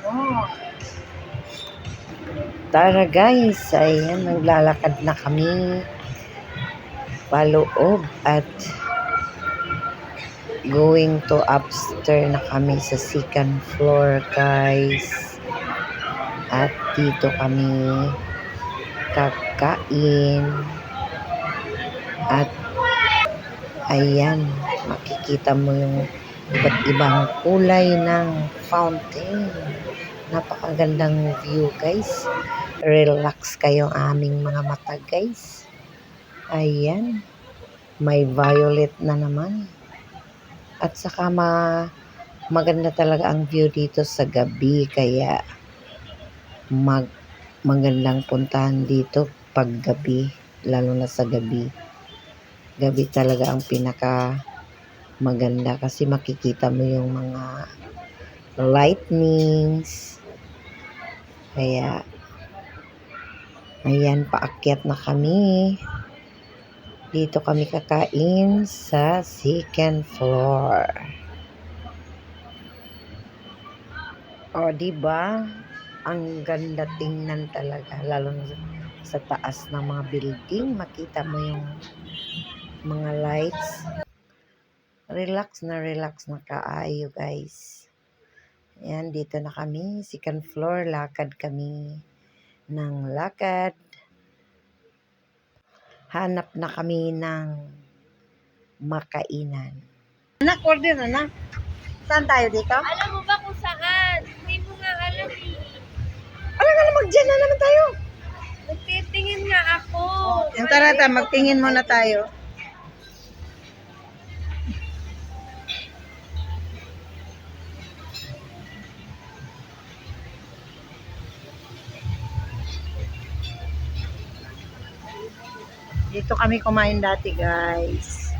Oh. Tara guys, ayan, naglalakad na kami paloob at going to upstairs na kami sa second floor guys. At dito kami kakain. At ayan, makikita mo yung iba't ibang kulay ng fountain. Napakagandang view guys. Relax kayo aming mga mata guys. Ayan, may violet na naman. At saka maganda talaga ang view dito sa gabi. Kaya magandang puntahan dito pag gabi. Lalo na sa gabi. Gabi talaga ang pinaka maganda kasi makikita mo yung mga lightnings. Kaya ayan, paakyat na kami. Dito kami kakain sa second floor. O, diba? Ang ganda tingnan talaga. Lalo na sa taas ng mga building. Makita mo yung mga lights. Relax na kaayo guys. Ayan, dito na kami. Second floor, lakad kami ng lakad. Hanap na kami ng makainan. Anak, order na na. Saan tayo dito? Alam mo ba kung saan? Hindi mo nga alam eh. Alam nga naman, dyan na naman tayo. Nagtitingin nga ako. Yung tara, magtingin muna tayo. Dito kami kumain dati guys.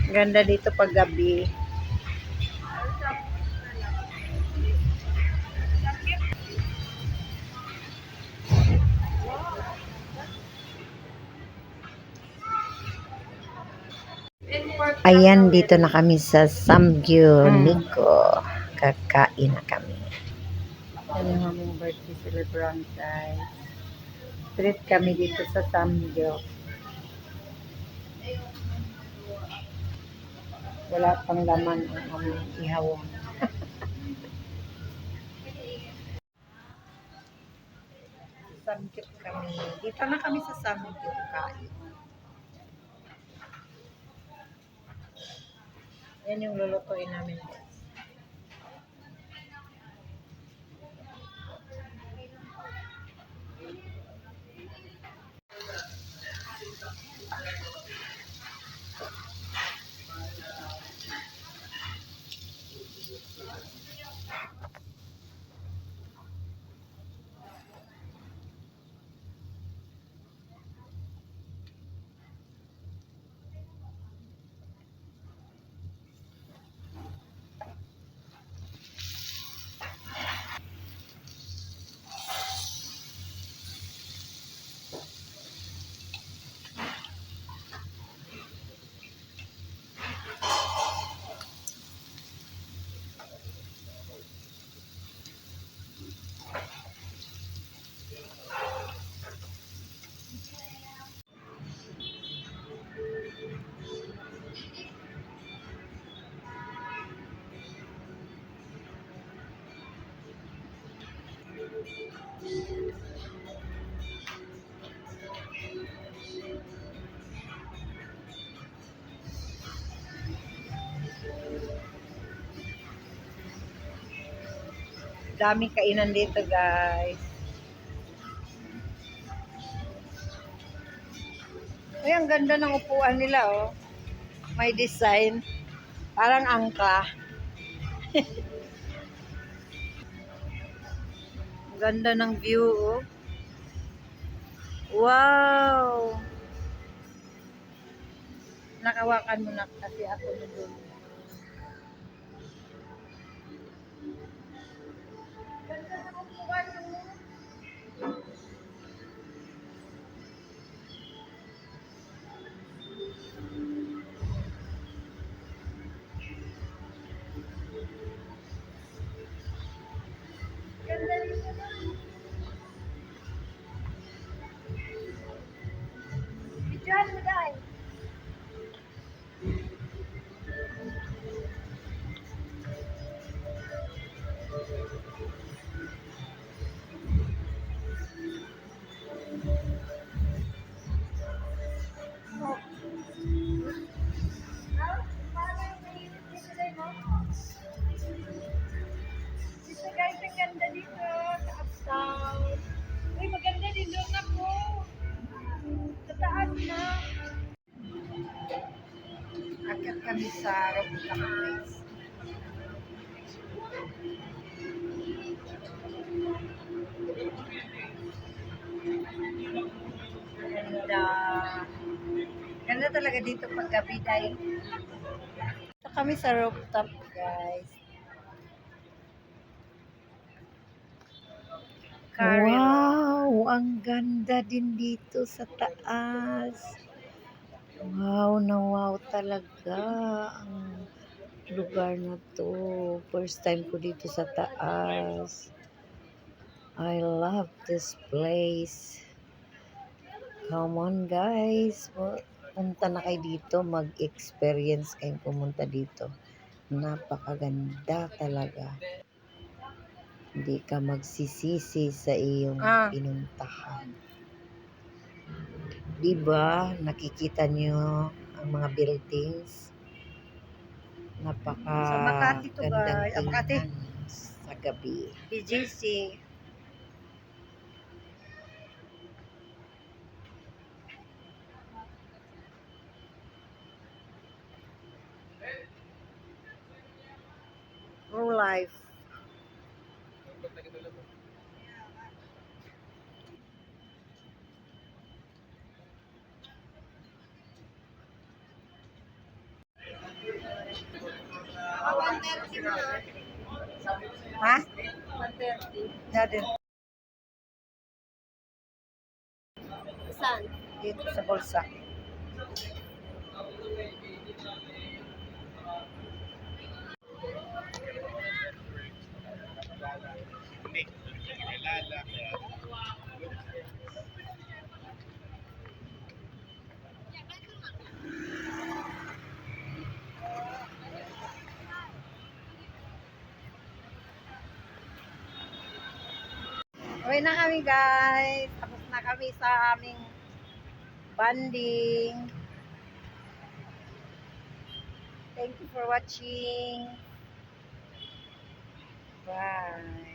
Ganda dito pag gabi. Ayan, dito na kami sa Samgyup Nico. Kakain na kami. Yan yung aming birthday celebrant guys. Treat kami dito sa Samgyup. Wala pang laman ang aming ihawang. Samgyup kami. Dito na kami sa Samgyup kain. Yan yung lulutuin namin guys. Daming kainan dito guys. Ay, ang ganda ng upuan nila oh. May design. Parang angka. Ganda ng view oh. Wow! Nakawakan mo na kasi ako na doon. Ganda ng upuan mo. kami sa rooftop guys. Ganda. Ganda talaga dito pag gabi dahil dito kami sa rooftop guys. Wow, ang ganda din dito sa taas. Wow na wow talaga ang lugar na to. First time ko dito sa taas. I love this place. Come on guys, punta na kayo dito, mag-experience kayong pumunta dito. Napakaganda talaga. Hindi ka magsisisi sa iyong pinuntahan. Diba, nakikita nyo ang mga buildings. Napakagandang tingnan sa gabi. BGC. True life. Ha? Dati. Saan? Dito sa bulsa. Uwi na kami guys. Tapos na kami sa aming banding. Thank you for watching. Bye.